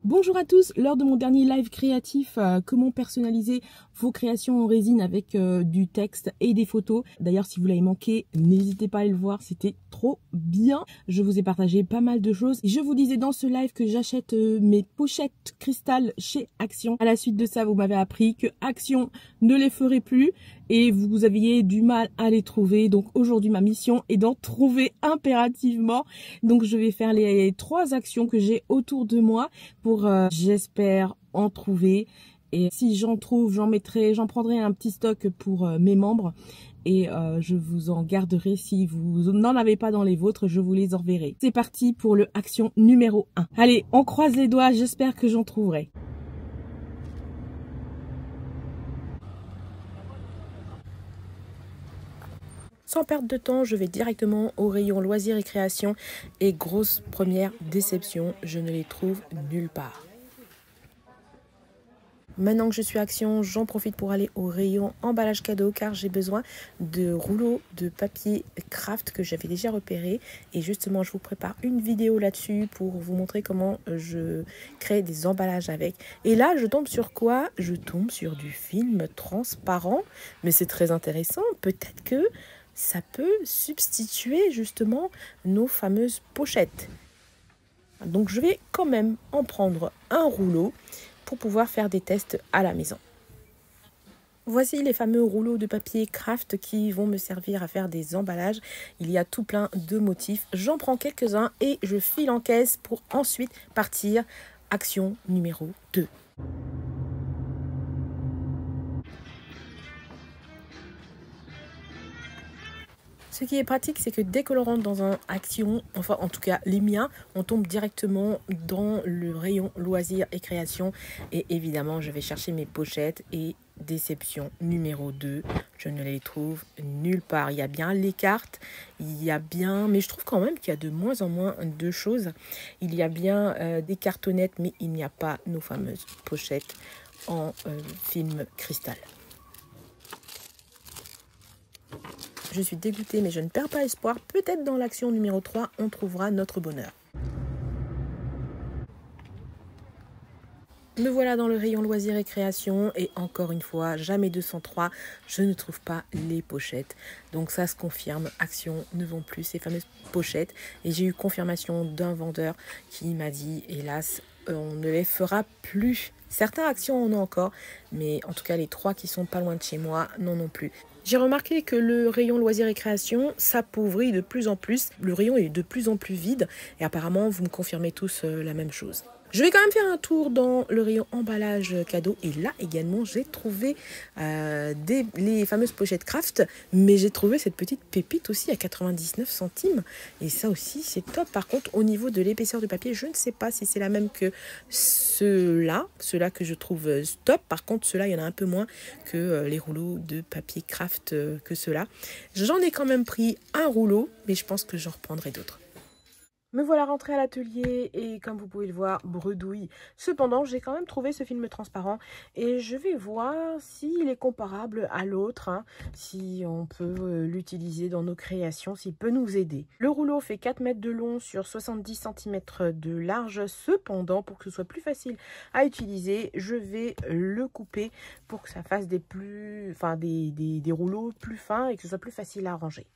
Bonjour à tous, lors de mon dernier live créatif, comment personnaliser vos créations en résine avec du texte et des photos. D'ailleurs, si vous l'avez manqué, n'hésitez pas à le voir, c'était trop bien. Je vous ai partagé pas mal de choses. Je vous disais dans ce live que j'achète mes pochettes cristal chez Action. À la suite de ça, vous m'avez appris que Action ne les ferait plus et vous aviez du mal à les trouver. Donc aujourd'hui, ma mission est d'en trouver impérativement. Donc je vais faire les 3 actions que j'ai autour de moi pour, j'espère, en trouver. Et si j'en trouve, j'en prendrai un petit stock pour mes membres. Et je vous en garderai. Si vous n'en avez pas dans les vôtres, je vous les enverrai. C'est parti pour le action numéro 1. Allez, on croise les doigts, j'espère que j'en trouverai. Sans perdre de temps, je vais directement au rayon loisirs et création. Et grosse première déception, je ne les trouve nulle part. Maintenant que je suis Action, j'en profite pour aller au rayon emballage cadeau car j'ai besoin de rouleaux de papier craft que j'avais déjà repéré. Et justement, je vous prépare une vidéo là-dessus pour vous montrer comment je crée des emballages avec. Et là, je tombe sur quoi? Je tombe sur du film transparent. Mais c'est très intéressant. Peut-être que ça peut substituer justement nos fameuses pochettes. Donc, je vais quand même en prendre un rouleau pour pouvoir faire des tests à la maison. Voici les fameux rouleaux de papier craft qui vont me servir à faire des emballages. Il y a tout plein de motifs. J'en prends quelques-uns et je file en caisse pour ensuite partir. Action numéro 2. Ce qui est pratique, c'est que dès que l'on rentre dans un action, enfin en tout cas les miens, on tombe directement dans le rayon loisirs et création. Et évidemment, je vais chercher mes pochettes et déception numéro 2, je ne les trouve nulle part. Il y a bien les cartes, il y a bien, mais je trouve quand même qu'il y a de moins en moins de choses. Il y a bien des cartonnettes, mais il n'y a pas nos fameuses pochettes en film cristal. Je suis dégoûtée, mais je ne perds pas espoir. Peut-être dans l'action numéro 3, on trouvera notre bonheur. Me voilà dans le rayon loisirs et création. Et encore une fois, jamais 203, je ne trouve pas les pochettes. Donc ça se confirme, Action ne vend plus ces fameuses pochettes. Et j'ai eu confirmation d'un vendeur qui m'a dit, hélas, on ne les fera plus. Certains Actions en ont encore, mais en tout cas les 3 qui sont pas loin de chez moi n'en ont plus. J'ai remarqué que le rayon loisirs et création s'appauvrit de plus en plus. Le rayon est de plus en plus vide et apparemment vous me confirmez tous la même chose. Je vais quand même faire un tour dans le rayon emballage cadeau et là également j'ai trouvé les fameuses pochettes craft, mais j'ai trouvé cette petite pépite aussi à 99 centimes et ça aussi c'est top. Par contre au niveau de l'épaisseur du papier, je ne sais pas si c'est la même que ceux-là que je trouve top. Par contre ceux-là il y en a un peu moins que les rouleaux de papier craft que ceux-là. J'en ai quand même pris un rouleau, mais je pense que j'en reprendrai d'autres. Me voilà rentrée à l'atelier et comme vous pouvez le voir, bredouille. Cependant, j'ai quand même trouvé ce film transparent et je vais voir s'il est comparable à l'autre, hein, si on peut l'utiliser dans nos créations, s'il peut nous aider. Le rouleau fait 4 mètres de long sur 70 cm de large. Cependant, pour que ce soit plus facile à utiliser, je vais le couper pour que ça fasse des rouleaux plus fins et que ce soit plus facile à ranger.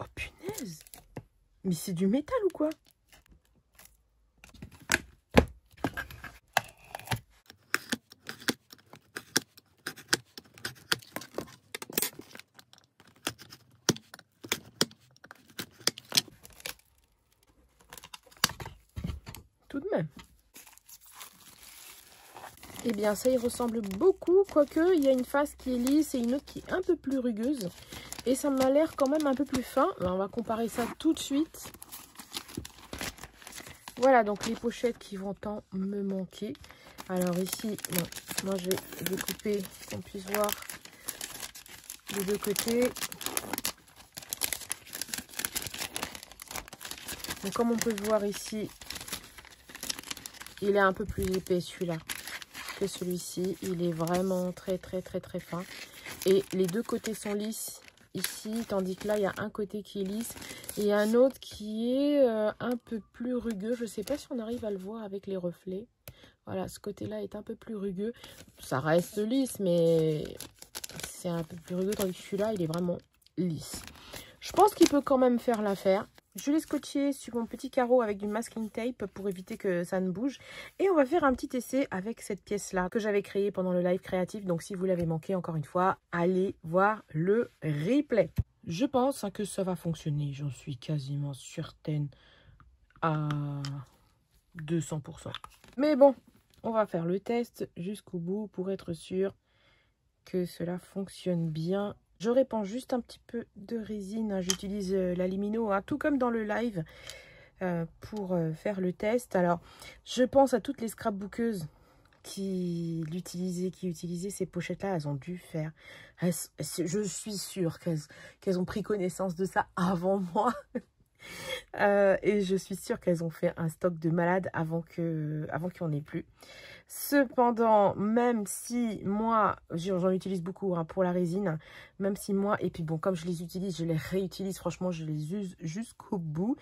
Oh punaise! Mais c'est du métal ou quoi? Tout de même. Eh bien, ça y ressemble beaucoup, quoique il y a une face qui est lisse et une autre qui est un peu plus rugueuse. Et ça m'a l'air quand même un peu plus fin. Alors, on va comparer ça tout de suite. Voilà, donc les pochettes qui vont tant me manquer. Alors ici, bon, moi je vais découper pour qu'on puisse voir les deux côtés. Donc comme on peut le voir ici, Il est un peu plus épais celui-là que celui-ci. Il est vraiment très fin. Et les deux côtés sont lisses ici, tandis que là, il y a un côté qui est lisse et un autre qui est un peu plus rugueux. Je ne sais pas si on arrive à le voir avec les reflets. Voilà, ce côté-là est un peu plus rugueux. Ça reste lisse, mais c'est un peu plus rugueux, tandis que celui-là, il est vraiment lisse. Je pense qu'il peut quand même faire l'affaire. Je l'ai scotché sur mon petit carreau avec du masking tape pour éviter que ça ne bouge. Et on va faire un petit essai avec cette pièce-là que j'avais créée pendant le live créatif. Donc si vous l'avez manqué, encore une fois, allez voir le replay. Je pense que ça va fonctionner. J'en suis quasiment certaine à 200%. Mais bon, on va faire le test jusqu'au bout pour être sûr que cela fonctionne bien. Je répands juste un petit peu de résine. J'utilise la Limino, hein, tout comme dans le live, pour faire le test. Alors, je pense à toutes les scrapbookeuses qui utilisaient ces pochettes-là. Elles ont dû faire... je suis sûre qu'elles ont pris connaissance de ça avant moi. Et je suis sûre qu'elles ont fait un stock de malades avant qu'il n'y en ait plus. Cependant, même si moi, j'en utilise beaucoup, hein, pour la résine, même si moi, et puis bon, comme je les utilise, je les réutilise, franchement, je les use jusqu'au bout,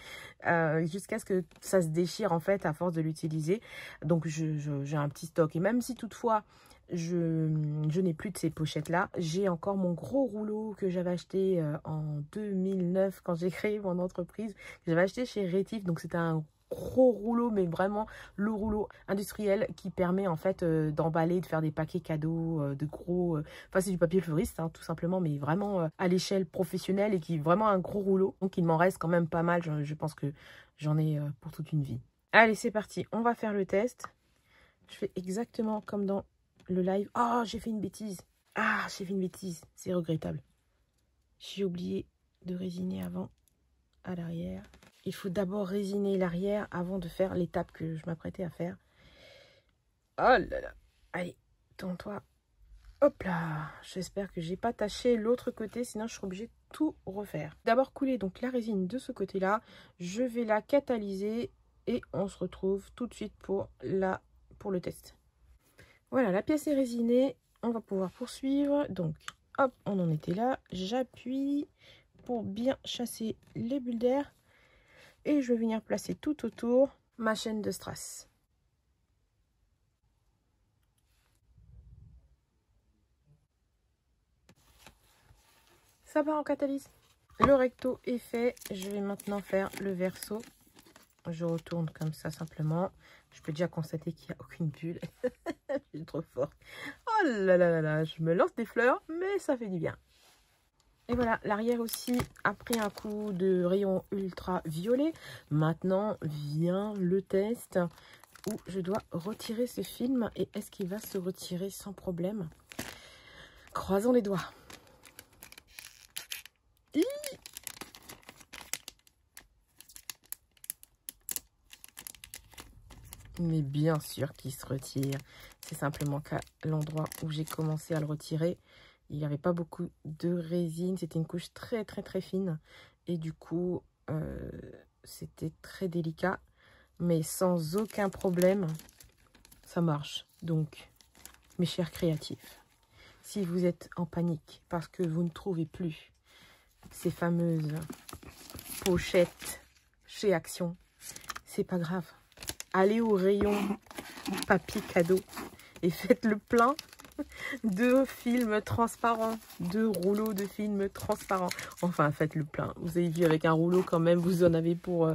jusqu'à ce que ça se déchire en fait à force de l'utiliser. Donc j'ai un petit stock. Et même si toutefois, je n'ai plus de ces pochettes-là, j'ai encore mon gros rouleau que j'avais acheté en 2009 quand j'ai créé mon entreprise. J'avais acheté chez Rétif, donc c'était un gros rouleau, mais vraiment le rouleau industriel qui permet en fait d'emballer, de faire des paquets cadeaux, de gros... Enfin, c'est du papier fleuriste, hein, tout simplement, mais vraiment à l'échelle professionnelle et qui est vraiment un gros rouleau. Donc, il m'en reste quand même pas mal. Je pense que j'en ai pour toute une vie. Allez, c'est parti. On va faire le test. Je fais exactement comme dans le live. Oh, j'ai fait une bêtise. Ah, j'ai fait une bêtise. C'est regrettable. J'ai oublié de résiner avant à l'arrière. Il faut d'abord résiner l'arrière avant de faire l'étape que je m'apprêtais à faire. Oh là là. Allez, tourne-toi. Hop là. J'espère que j'ai pas taché l'autre côté, sinon je serai obligée de tout refaire. D'abord couler donc la résine de ce côté-là. Je vais la catalyser et on se retrouve tout de suite pour le test. Voilà, la pièce est résinée. On va pouvoir poursuivre. Donc, hop, on en était là. J'appuie pour bien chasser les bulles d'air. Et je vais venir placer tout autour ma chaîne de strass. Ça part en catalyse. Le recto est fait. Je vais maintenant faire le verso. Je retourne comme ça simplement. Je peux déjà constater qu'il n'y a aucune bulle. Je suis trop forte. Oh là là là là. Je me lance des fleurs, mais ça fait du bien. Et voilà, l'arrière aussi a pris un coup de rayon ultraviolet. Maintenant vient le test où je dois retirer ce film. Et est-ce qu'il va se retirer sans problème? Croisons les doigts. Mais bien sûr qu'il se retire. C'est simplement qu'à l'endroit où j'ai commencé à le retirer, il n'y avait pas beaucoup de résine. C'était une couche très fine. Et du coup, c'était très délicat. Mais sans aucun problème, ça marche. Donc, mes chers créatifs, si vous êtes en panique parce que vous ne trouvez plus ces fameuses pochettes chez Action, c'est pas grave. Allez au rayon papier cadeau et faites le plein de films transparents, de rouleaux de films transparents. Enfin, faites le plein. Vous avez vu, avec un rouleau quand même, vous en avez pour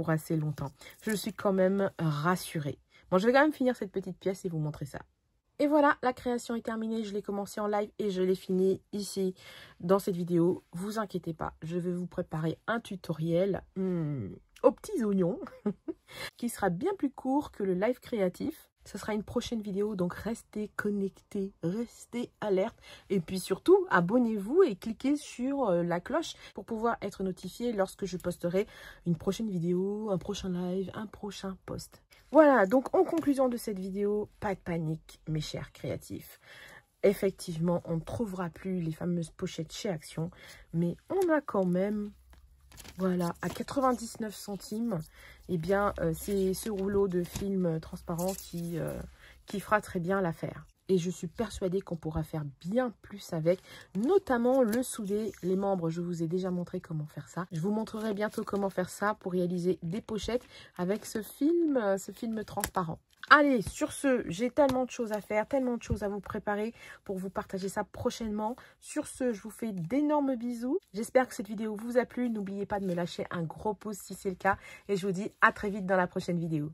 assez longtemps. Je suis quand même rassurée. Bon, je vais quand même finir cette petite pièce et vous montrer ça. Et voilà, la création est terminée. Je l'ai commencé en live et je l'ai fini ici dans cette vidéo. Vous inquiétez pas, je vais vous préparer un tutoriel aux petits oignons qui sera bien plus court que le live créatif. Ce sera une prochaine vidéo, donc restez connectés, restez alertes. Et puis surtout, abonnez-vous et cliquez sur la cloche pour pouvoir être notifié lorsque je posterai une prochaine vidéo, un prochain live, un prochain post. Voilà, donc en conclusion de cette vidéo, pas de panique, mes chers créatifs. Effectivement, on ne trouvera plus les fameuses pochettes chez Action, mais on a quand même Voilà, à 99 centimes, eh bien, c'est ce rouleau de film transparent qui fera très bien l'affaire. Et je suis persuadée qu'on pourra faire bien plus avec, notamment le souder, les membres. Je vous ai déjà montré comment faire ça. Je vous montrerai bientôt comment faire ça pour réaliser des pochettes avec ce film transparent. Allez, sur ce, j'ai tellement de choses à faire, tellement de choses à vous préparer pour vous partager ça prochainement. Sur ce, je vous fais d'énormes bisous. J'espère que cette vidéo vous a plu. N'oubliez pas de me lâcher un gros pouce si c'est le cas. Et je vous dis à très vite dans la prochaine vidéo.